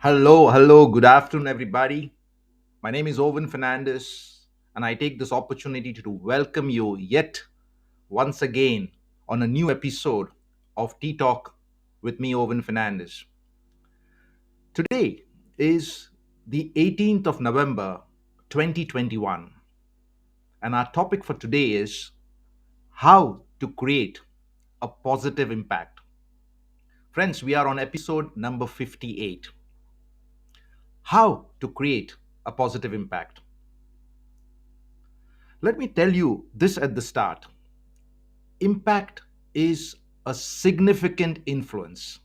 Hello, good afternoon, everybody. My name is Owen Fernandez, and I take this opportunity to welcome you yet once again on a new episode of Tea Talk with me, Owen Fernandez. Today is the 18th of November, 2021, and our topic for today is how to create a positive impact. Friends, we are on episode number 58. How to create a positive impact. Let me tell you this at the start. Impact is a significant influence.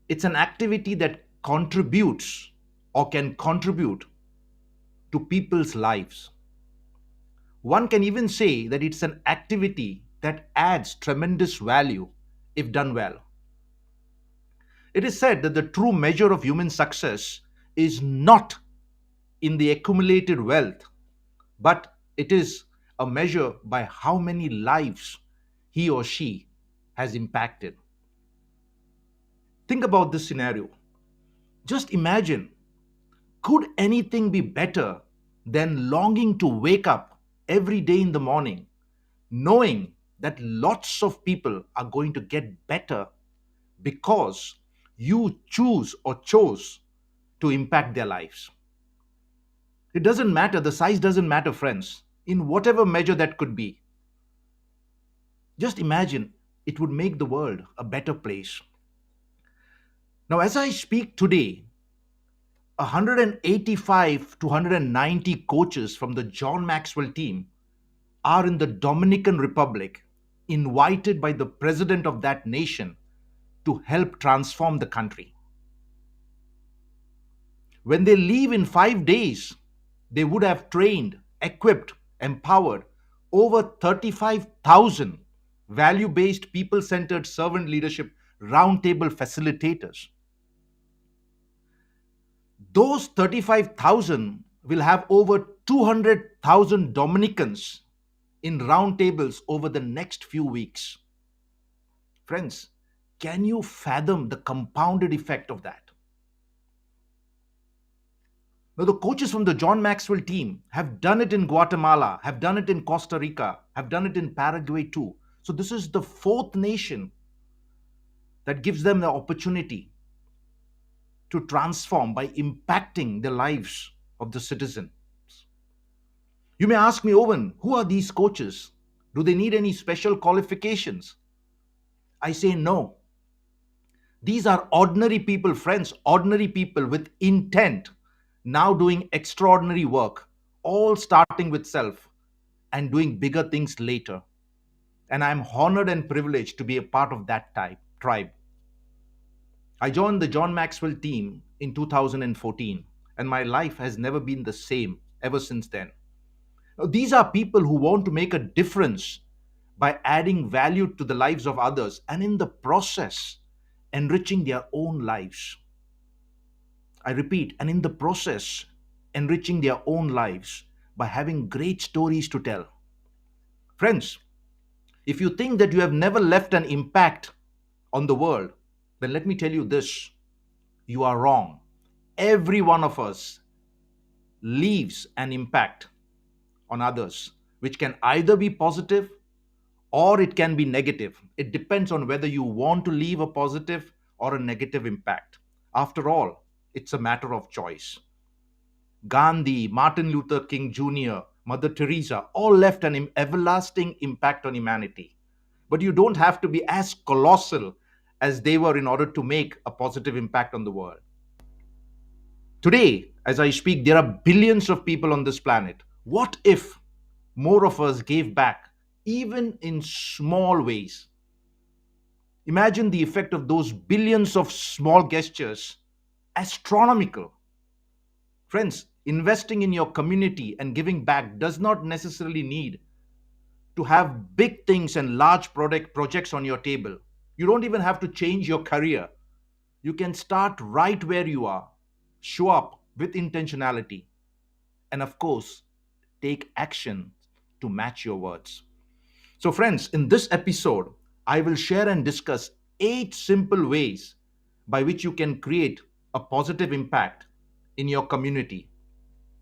It's an activity that contributes or can contribute to people's lives. One can even say that it's an activity that adds tremendous value if done well. It is said that the true measure of human success is not in the accumulated wealth, but it is a measure by how many lives he or she has impacted. Think about this scenario. Just imagine, could anything be better than longing to wake up every day in the morning, knowing that lots of people are going to get better because you choose or chose to impact their lives? It doesn't matter, the size doesn't matter, friends, in whatever measure that could be. Just imagine it would make the world a better place. Now, as I speak today, 185 to 190 coaches from the John Maxwell team are in the Dominican Republic, invited by the president of that nation to help transform the country. When they leave in 5 days, they would have trained, equipped, empowered over 35,000 value based, people centered servant leadership roundtable facilitators. Those 35,000 will have over 200,000 Dominicans in roundtables over the next few weeks. Friends, can you fathom the compounded effect of that? Now, the coaches from the John Maxwell team have done it in Guatemala, have done it in Costa Rica, have done it in Paraguay too. So, this is the fourth nation that gives them the opportunity to transform by impacting the lives of the citizens. You may ask me, Owen, who are these coaches? Do they need any special qualifications? I say no. These are ordinary people, friends, ordinary people with intent, now doing extraordinary work, all starting with self and doing bigger things later. And I'm honored and privileged to be a part of that tribe. I joined the John Maxwell team in 2014, and my life has never been the same ever since then. Now, these are people who want to make a difference by adding value to the lives of others and in the process, enriching their own lives. I repeat, and in the process, enriching their own lives by having great stories to tell. Friends, if you think that you have never left an impact on the world, then let me tell you this: you are wrong. Every one of us leaves an impact on others, which can either be positive or it can be negative. It depends on whether you want to leave a positive or a negative impact. After all, it's a matter of choice. Gandhi, Martin Luther King Jr., Mother Teresa all left an everlasting impact on humanity. But you don't have to be as colossal as they were in order to make a positive impact on the world. Today, as I speak, there are billions of people on this planet. What if more of us gave back, even in small ways? Imagine the effect of those billions of small gestures, astronomical. Friends, investing in your community and giving back does not necessarily need to have big things and large projects on your table. You don't even have to change your career. You can start right where you are, show up with intentionality, and of course, take action to match your words. So, friends, in this episode, I will share and discuss 8 simple ways by which you can create a positive impact in your community.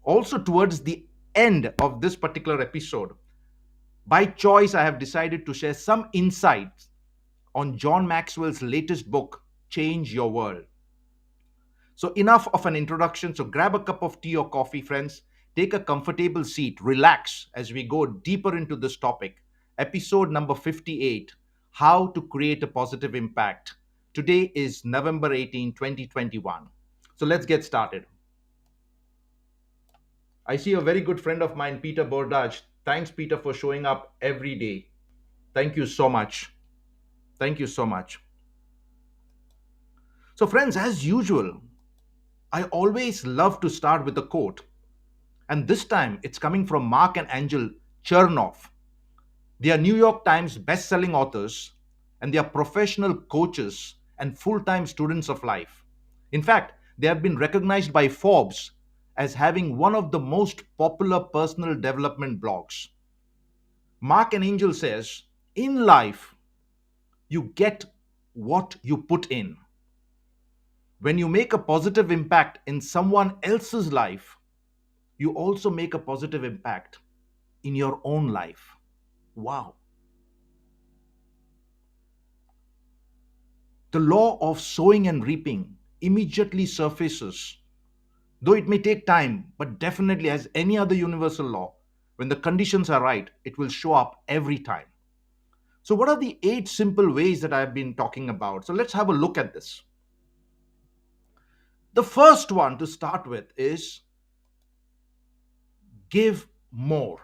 Also, towards the end of this particular episode, by choice, I have decided to share some insights on John Maxwell's latest book, Change Your World. So, enough of an introduction. So, grab a cup of tea or coffee, friends. Take a comfortable seat, relax as we go deeper into this topic. Episode number 58: How to Create a Positive Impact. Today is November 18, 2021. So, let's get started. I see a very good friend of mine, Peter Bordage. Thanks, Peter, for showing up every day. Thank you so much. Thank you so much. So, friends, as usual, I always love to start with a quote. And this time it's coming from Mark and Angel Chernoff. They are New York Times best-selling authors, and they are professional coaches and full-time students of life. In fact, they have been recognized by Forbes as having one of the most popular personal development blogs. Mark and Angel says, in life, you get what you put in. When you make a positive impact in someone else's life, you also make a positive impact in your own life. Wow. The law of sowing and reaping immediately surfaces, though it may take time, but definitely, as any other universal law, when the conditions are right, it will show up every time. So, what are the 8 simple ways that I've been talking about? So, let's have a look at this. The first one to start with is give more.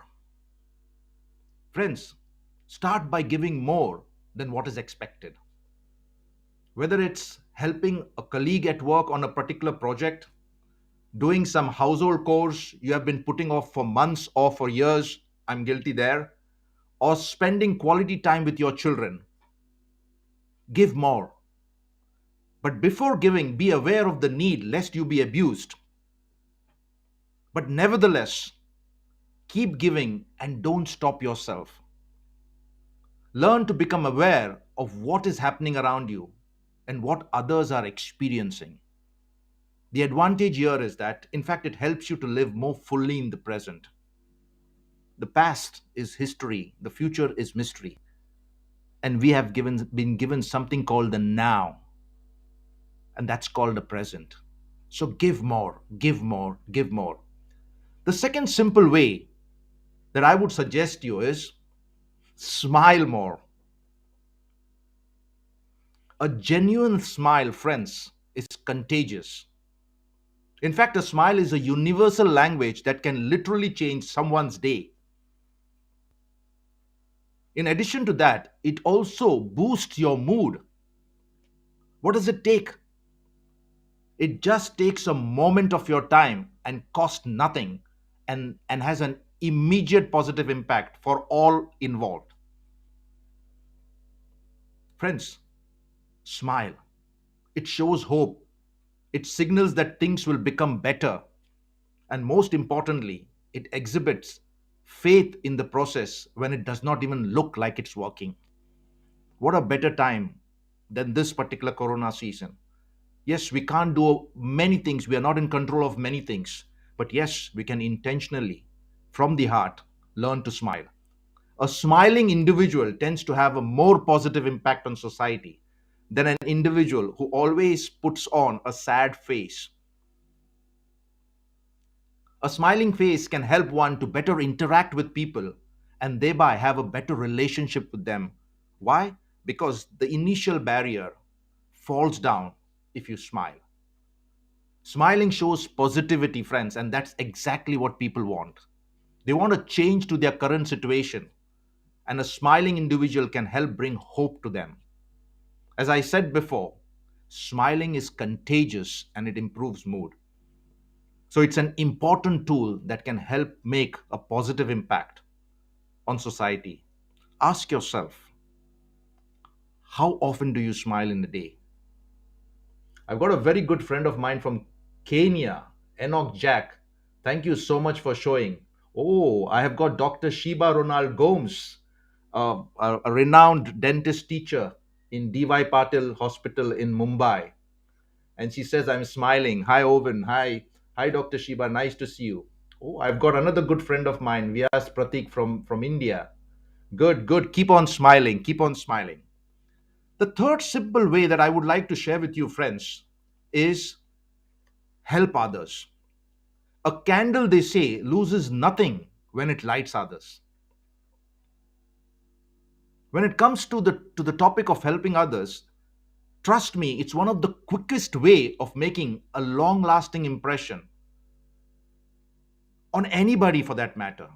Friends, start by giving more than what is expected. Whether it's helping a colleague at work on a particular project, doing some household chores you have been putting off for months or for years, I'm guilty there, or spending quality time with your children, give more. But before giving, be aware of the need lest you be abused. But nevertheless, keep giving and don't stop yourself. Learn to become aware of what is happening around you and what others are experiencing. The advantage here is that, in fact, it helps you to live more fully in the present. The past is history, the future is mystery. And we have been given something called the now, and that's called the present. So give more, give more, give more. The second simple way that I would suggest you is smile more. A genuine smile, friends, is contagious. In fact, a smile is a universal language that can literally change someone's day. In addition to that, it also boosts your mood. What does it take? It just takes a moment of your time and costs nothing, and has an immediate positive impact for all involved. Friends, smile. It shows hope. It signals that things will become better. And most importantly, it exhibits faith in the process when it does not even look like it's working. What a better time than this particular corona season. Yes, we can't do many things, we are not in control of many things, but yes, we can intentionally, from the heart, learn to smile. A smiling individual tends to have a more positive impact on society than an individual who always puts on a sad face. A smiling face can help one to better interact with people and thereby have a better relationship with them. Why? Because the initial barrier falls down if you smile. Smiling shows positivity, friends, and that's exactly what people want. They want a change to their current situation, and a smiling individual can help bring hope to them. As I said before, smiling is contagious and it improves mood. So it's an important tool that can help make a positive impact on society. Ask yourself, how often do you smile in a day? I've got a very good friend of mine from Kenya, Enoch Jack. Thank you so much for showing. Oh, I have got Dr. Sheba Ronald Gomes, a renowned dentist teacher in DY Patil Hospital in Mumbai. And she says, I'm smiling. Hi, Owen. Hi, Dr. Sheba. Nice to see you. Oh, I've got another good friend of mine, Vyas Pratik from India. Good, good. Keep on smiling. Keep on smiling. The third simple way that I would like to share with you, friends, is help others. A candle, they say, loses nothing when it lights others. When it comes to the topic of helping others, trust me, it's one of the quickest way of making a long lasting impression on anybody for that matter.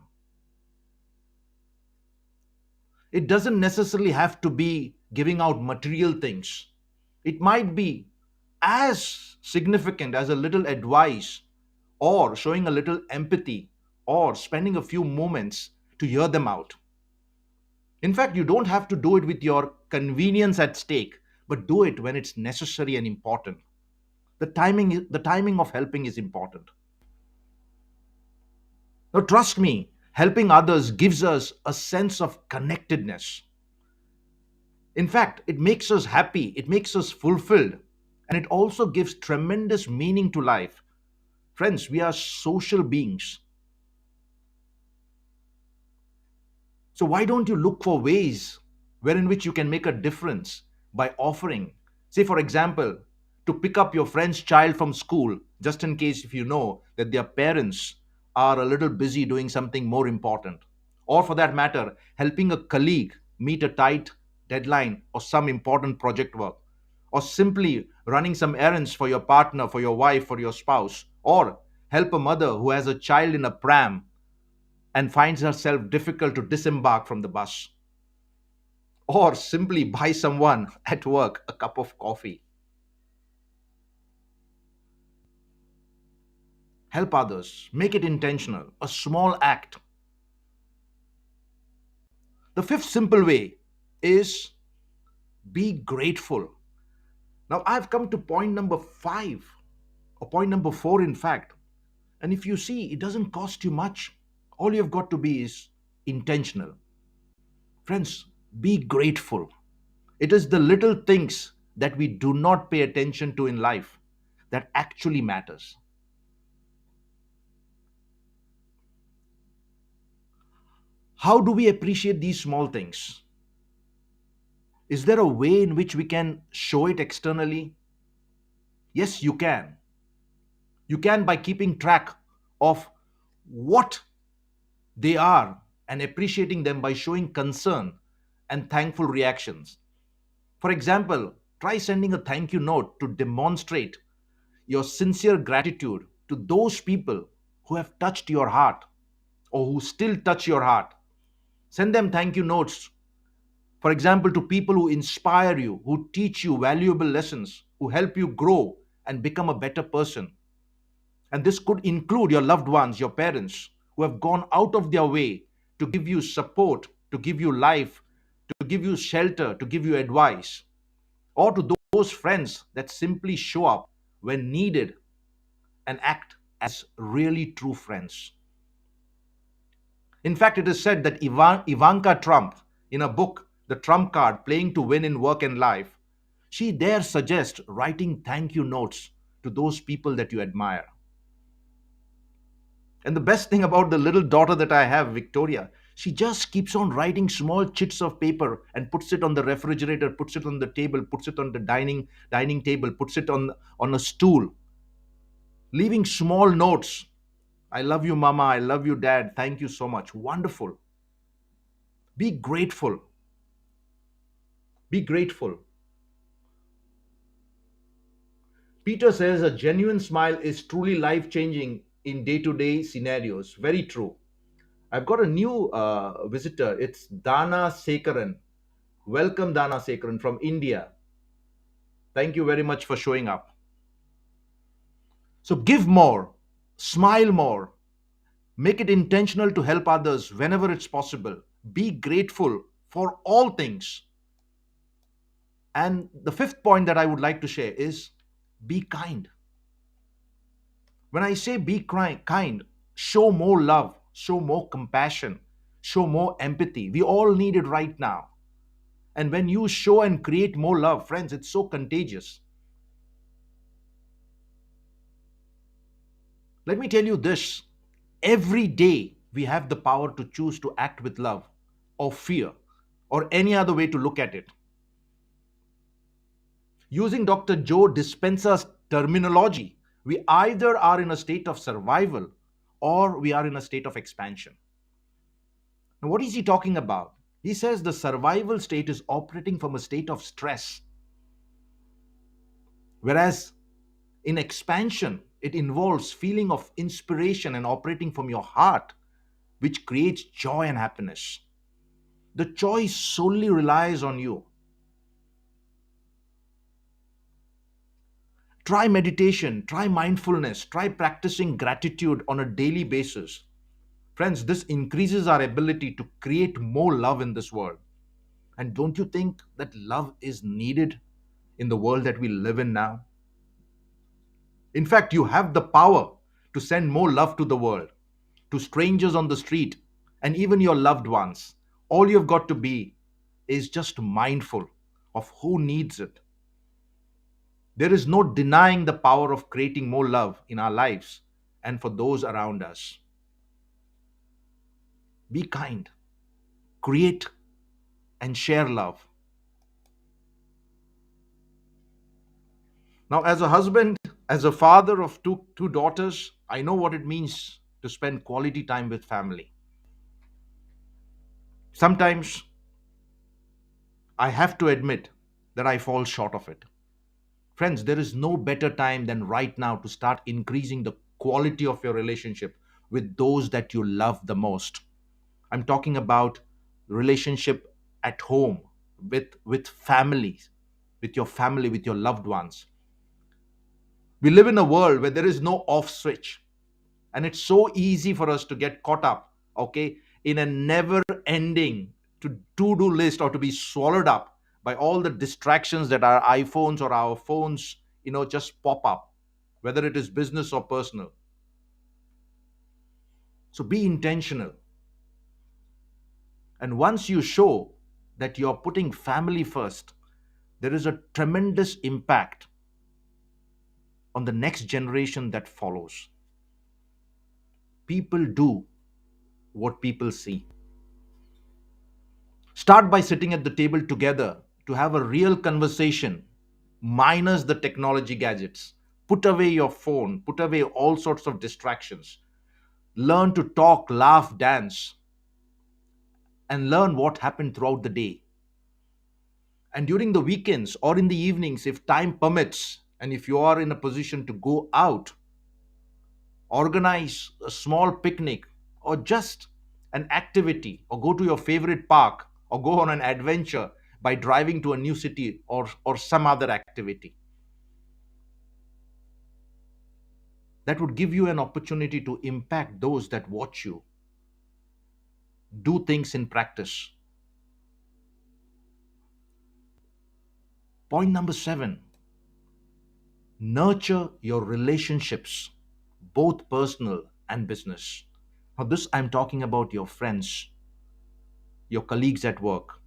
It doesn't necessarily have to be giving out material things. It might be as significant as a little advice, or showing a little empathy, or spending a few moments to hear them out. In fact, you don't have to do it with your convenience at stake, but do it when it's necessary and important. The timing of helping is important. Now, trust me, helping others gives us a sense of connectedness. In fact, it makes us happy, it makes us fulfilled, and it also gives tremendous meaning to life. Friends, we are social beings. So why don't you look for ways wherein which you can make a difference by offering, say for example, to pick up your friend's child from school, just in case if you know that their parents are a little busy doing something more important, or for that matter, helping a colleague meet a tight deadline or some important project work, or simply running some errands for your partner, for your wife, for your spouse, or help a mother who has a child in a pram and finds herself difficult to disembark from the bus, or simply buy someone at work a cup of coffee. Help others, make it intentional, a small act. The fifth simple way is be grateful. Now, I've come to point number five, or point number four, in fact. And if you see, it doesn't cost you much. All you've got to be is intentional. Friends, be grateful. It is the little things that we do not pay attention to in life that actually matters. How do we appreciate these small things? Is there a way in which we can show it externally? Yes, you can. You can by keeping track of what they are and appreciating them by showing concern and thankful reactions. For example, try sending a thank you note to demonstrate your sincere gratitude to those people who have touched your heart or who still touch your heart. Send them thank you notes, for example, to people who inspire you, who teach you valuable lessons, who help you grow and become a better person. And this could include your loved ones, your parents, who have gone out of their way to give you support, to give you life, to give you shelter, to give you advice, or to those friends that simply show up when needed and act as really true friends. In fact, it is said that Ivanka Trump, in a book, The Trump Card Playing to Win in Work and Life, she there suggests writing thank you notes to those people that you admire. And the best thing about the little daughter that I have, Victoria, she just keeps on writing small chits of paper and puts it on the refrigerator, puts it on the table, puts it on the dining table, puts it on a stool, leaving small notes. I love you, mama. I love you, dad. Thank you so much. Wonderful. Be grateful. Be grateful. Peter says a genuine smile is truly life changing in day to day scenarios. Very true. I've got a new visitor. It's Dana Sekaran. Welcome, Dana Sekaran from India. Thank you very much for showing up. So give more, smile more, make it intentional to help others whenever it's possible. Be grateful for all things. And the fifth point that I would like to share is be kind. When I say be kind, show more love, show more compassion, show more empathy. We all need it right now. And when you show and create more love, friends, it's so contagious. Let me tell you this, every day we have the power to choose to act with love or fear or any other way to look at it. Using Dr. Joe Dispenza's terminology, we either are in a state of survival or we are in a state of expansion. Now, what is he talking about? He says the survival state is operating from a state of stress, whereas in expansion, it involves feeling of inspiration and operating from your heart, which creates joy and happiness. The choice solely relies on you. Try meditation, try mindfulness, try practicing gratitude on a daily basis. Friends, this increases our ability to create more love in this world. And don't you think that love is needed in the world that we live in now? In fact, you have the power to send more love to the world, to strangers on the street, and even your loved ones. All you've got to be is just mindful of who needs it. There is no denying the power of creating more love in our lives and for those around us. Be kind, create and share love. Now, as a husband, as a father of two daughters, I know what it means to spend quality time with family. Sometimes I have to admit that I fall short of it. Friends, there is no better time than right now to start increasing the quality of your relationship with those that you love the most. I'm talking about relationship at home, with families, with your family, with your loved ones. We live in a world where there is no off switch, and it's so easy for us to get caught up, okay, in a never ending to-do list, or to be swallowed up by all the distractions that our iPhones or our phones, just pop up, whether it is business or personal. So be intentional. And once you show that you're putting family first, there is a tremendous impact on the next generation that follows. People do what people see. Start by sitting at the table together to have a real conversation, minus the technology gadgets. Put away your phone, put away all sorts of distractions. Learn to talk, laugh, dance, and learn what happened throughout the day. And during the weekends or in the evenings, if time permits, and if you are in a position to go out, organize a small picnic or just an activity, or go to your favorite park, or go on an adventure by driving to a new city, or some other activity. That would give you an opportunity to impact those that watch you. Do things in practice. Point number 7, nurture your relationships both personal and business. Now, this I'm talking about your friends, your colleagues at work,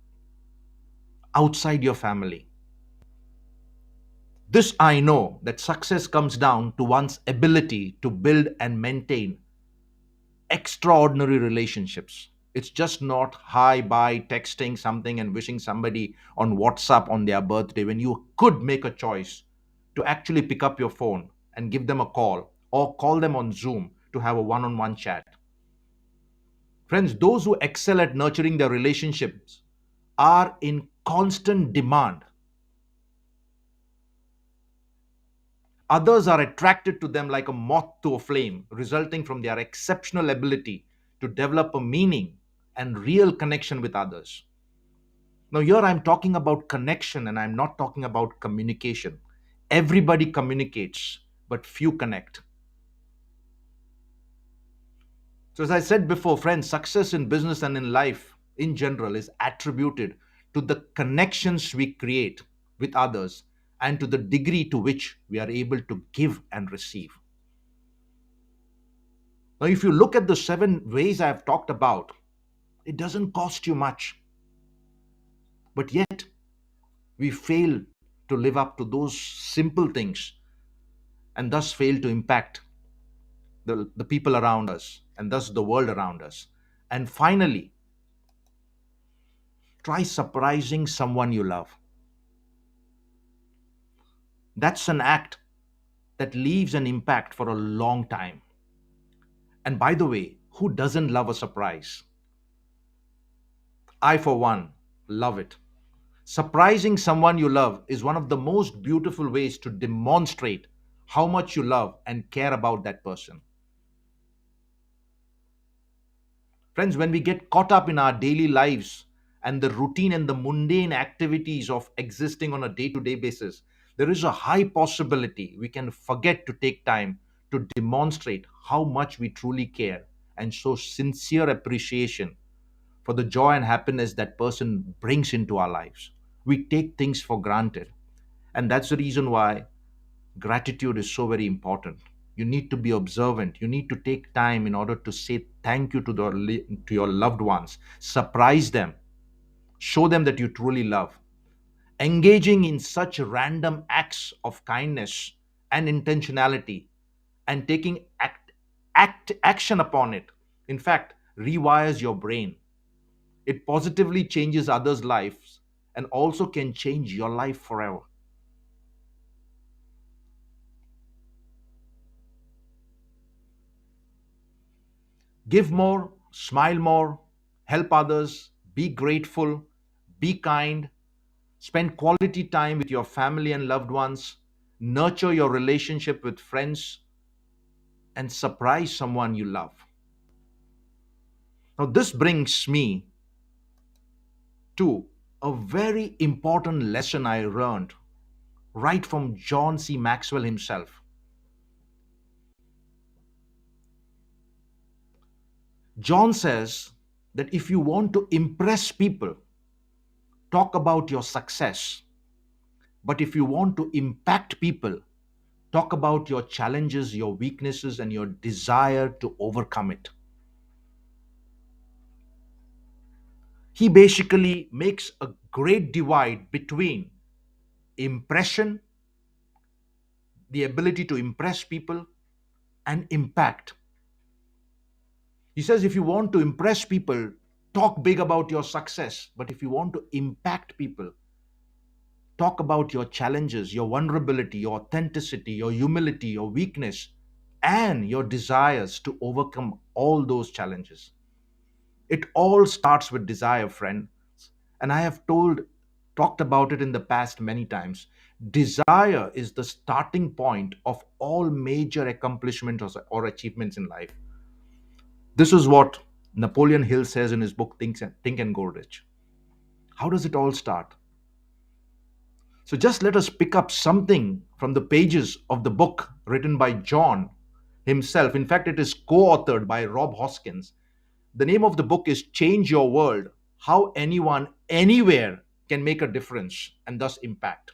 outside your family. This I know that success comes down to one's ability to build and maintain extraordinary relationships. It's just not hi, bye, texting something and wishing somebody on WhatsApp on their birthday when you could make a choice to actually pick up your phone and give them a call or call them on Zoom to have a one on one chat. Friends, those who excel at nurturing their relationships are in constant demand. Others are attracted to them like a moth to a flame, resulting from their exceptional ability to develop a meaning and real connection with others. Now, here I'm talking about connection and I'm not talking about communication. Everybody communicates, but few connect. So, as I said before, friends, success in business and in life in general is attributed to the connections we create with others and to the degree to which we are able to give and receive. Now, if you look at the 7 ways I've talked about, it doesn't cost you much, but yet we fail to live up to those simple things and thus fail to impact the people around us and thus the world around us. And finally, try surprising someone you love. That's an act that leaves an impact for a long time. And by the way, who doesn't love a surprise? I, for one, love it. Surprising someone you love is one of the most beautiful ways to demonstrate how much you love and care about that person. Friends, when we get caught up in our daily lives and the routine and the mundane activities of existing on a day to day basis, there is a high possibility we can forget to take time to demonstrate how much we truly care and show sincere appreciation for the joy and happiness that person brings into our lives. We take things for granted. And that's the reason why gratitude is so very important. You need to be observant. You need to take time in order to say thank you to to your loved ones. Surprise them. Show them that you truly love. Engaging in such random acts of kindness and intentionality and taking action upon it, in fact, rewires your brain. It positively changes others' lives and also can change your life forever. Give more, smile more, help others, be grateful, be kind, spend quality time with your family and loved ones, nurture your relationship with friends, and surprise someone you love. Now, this brings me to a very important lesson I learned right from John C. Maxwell himself. John says that if you want to impress people, talk about your success. But if you want to impact people, talk about your challenges, your weaknesses, and your desire to overcome it. He basically makes a great divide between impression, the ability to impress people, and impact. He says if you want to impress people, talk big about your success. But if you want to impact people, talk about your challenges, your vulnerability, your authenticity, your humility, your weakness, and your desires to overcome all those challenges. It all starts with desire, friends. And I have talked about it in the past many times. Desire is the starting point of all major accomplishments or achievements in life. This is what Napoleon Hill says in his book Think and Go Rich. How does it all start? So just let us pick up something from the pages of the book written by John himself. In fact, it is co-authored by Rob Hoskins. The name of the book is Change Your World: How Anyone, Anywhere Can Make a Difference and Thus Impact.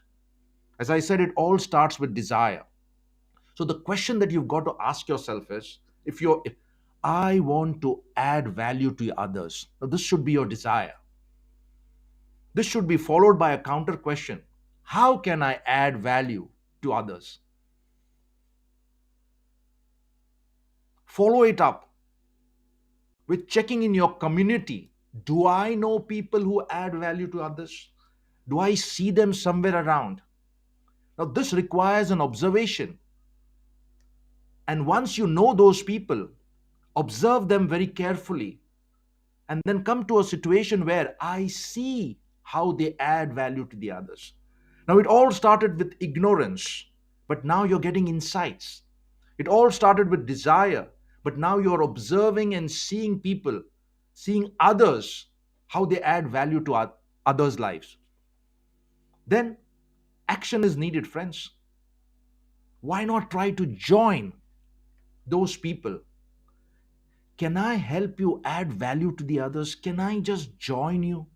As I said, it all starts with desire. So the question that you've got to ask yourself is, if I want to add value to others, now this should be your desire. This should be followed by a counter question. How can I add value to others? Follow it up with checking in your community. Do I know people who add value to others? Do I see them somewhere around? Now, this requires an observation. And once you know those people, observe them very carefully and then come to a situation where I see how they add value to the others. Now, it all started with ignorance, but now you're getting insights. It all started with desire, but now you're observing and seeing people, seeing others, how they add value to others' lives. Then action is needed, friends. Why not try to join those people? Can I help you add value to the others? Can I just join you?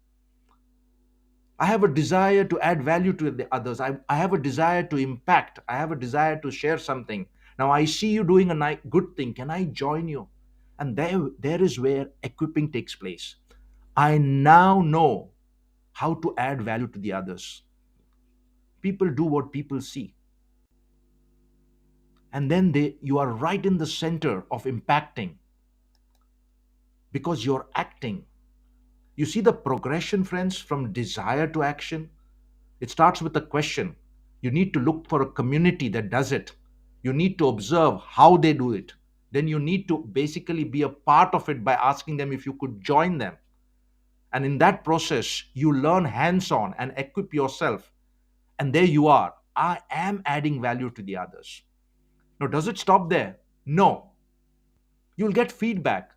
I have a desire to add value to the others. I have a desire to impact. I have a desire to share something. Now I see you doing a good thing. Can I join you? And there is where equipping takes place. I now know how to add value to the others. People do what people see. And then you are right in the center of impacting because you're acting. You see the progression, friends, from desire to action? It starts with a question. You need to look for a community that does it. You need to observe how they do it. Then you need to basically be a part of it by asking them if you could join them. And in that process, you learn hands on and equip yourself. And there you are. I am adding value to the others. Now, does it stop there? No. You'll get feedback.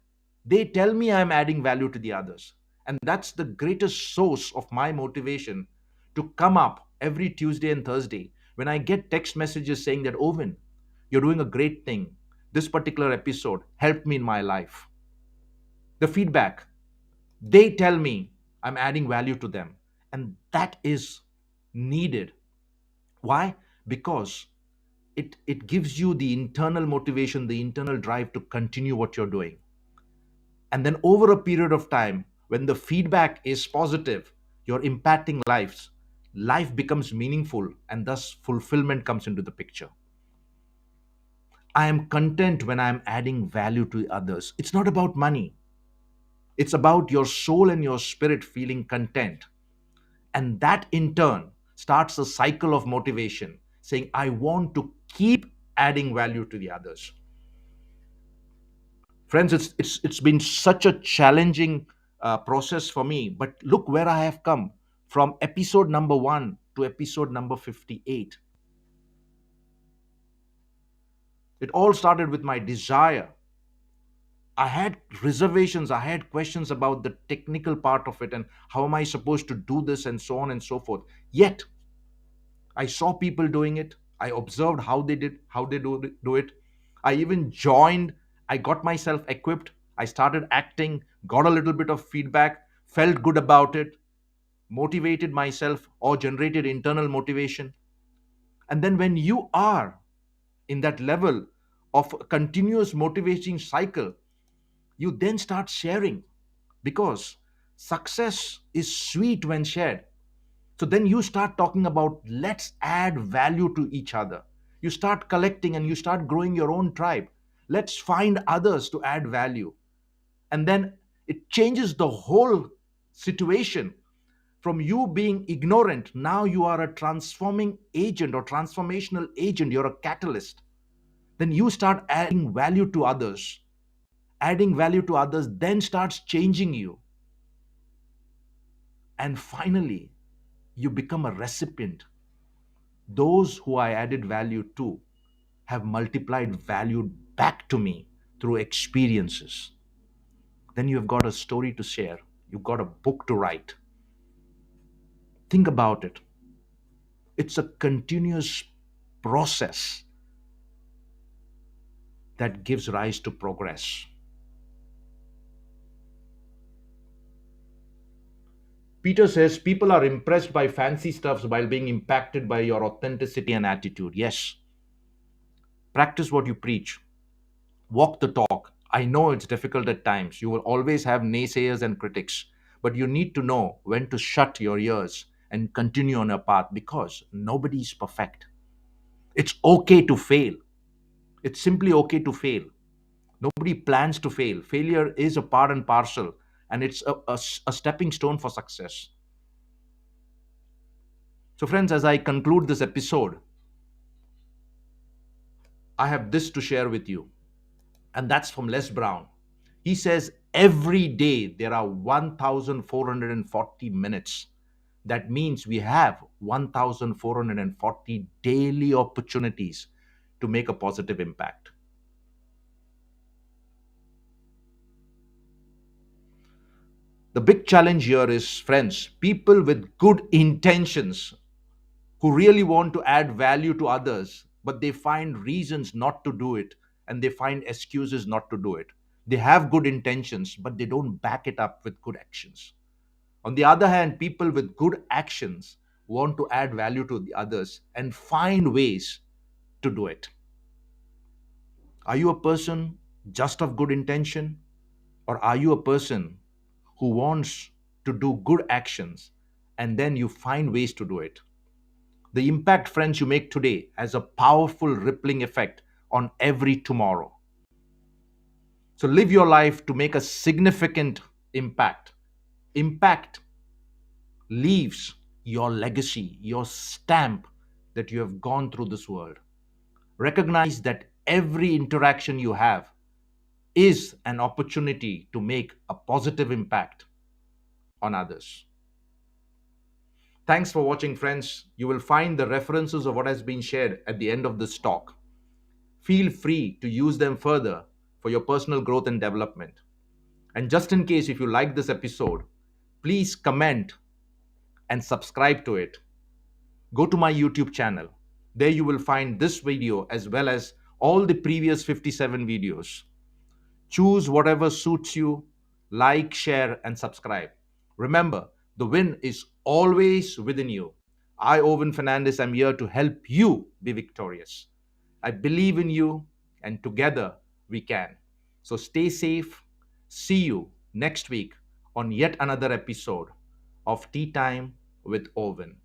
They tell me I'm adding value to the others. And that's the greatest source of my motivation to come up every Tuesday and Thursday when I get text messages saying that, Ovin, you're doing a great thing. This particular episode helped me in my life. The feedback, they tell me I'm adding value to them. And that is needed. Why? Because it gives you the internal motivation, the internal drive to continue what you're doing. And then over a period of time, when the feedback is positive, you're impacting lives, life becomes meaningful, and thus fulfillment comes into the picture. I am content when I am adding value to others. It's not about money. It's about your soul and your spirit feeling content. And that in turn starts a cycle of motivation, saying, I want to keep adding value to the others. Friends, it's been such a challenging process for me, but look where I have come from episode number 1 to episode number 58. It all started with my desire. I had reservations, I had questions about the technical part of it and how am I supposed to do this and so on and so forth. Yet, I saw people doing it. I observed how they do it. I even joined. I got myself equipped. I started acting, got a little bit of feedback, felt good about it, motivated myself or generated internal motivation. And then when you are in that level of continuous motivating cycle, you then start sharing because success is sweet when shared. So then you start talking about let's add value to each other. You start collecting and you start growing your own tribe. Let's find others to add value. And then it changes the whole situation. From you being ignorant, now you are a transforming agent or transformational agent. You're a catalyst. Then you start adding value to others. Adding value to others then starts changing you. And finally, you become a recipient. Those who I added value to have multiplied value back to me through experiences. Then you've got a story to share. You've got a book to write. Think about it. It's a continuous process that gives rise to progress. Peter says people are impressed by fancy stuffs while being impacted by your authenticity and attitude. Yes. Practice what you preach. Walk the talk. I know it's difficult at times. You will always have naysayers and critics, but you need to know when to shut your ears and continue on your path because nobody is perfect. It's okay to fail. It's simply okay to fail. Nobody plans to fail. Failure is a part and parcel, and it's a stepping stone for success. So, friends, as I conclude this episode, I have this to share with you, and that's from Les Brown. He says, every day there are 1,440 minutes. That means we have 1,440 daily opportunities to make a positive impact. The big challenge here is, friends, people with good intentions who really want to add value to others, but they find reasons not to do it and they find excuses not to do it. They have good intentions, but they don't back it up with good actions. On the other hand, people with good actions want to add value to the others and find ways to do it. Are you a person just of good intention, or are you a person who wants to do good actions and then you find ways to do it? The impact, friends, you make today has a powerful rippling effect on every tomorrow. So live your life to make a significant impact. Impact leaves your legacy, your stamp that you have gone through this world. Recognize that every interaction you have is an opportunity to make a positive impact on others. Thanks for watching, friends. You will find the references of what has been shared at the end of this talk. Feel free to use them further for your personal growth and development. And just in case, if you like this episode, please comment and subscribe to it. Go to my YouTube channel. There you will find this video as well as all the previous 57 videos. Choose whatever suits you, like, share, and subscribe. Remember, the win is always within you. I, Owen Fernandez, am here to help you be victorious. I believe in you, and together we can. So stay safe. See you next week on yet another episode of Tea Time with Owen.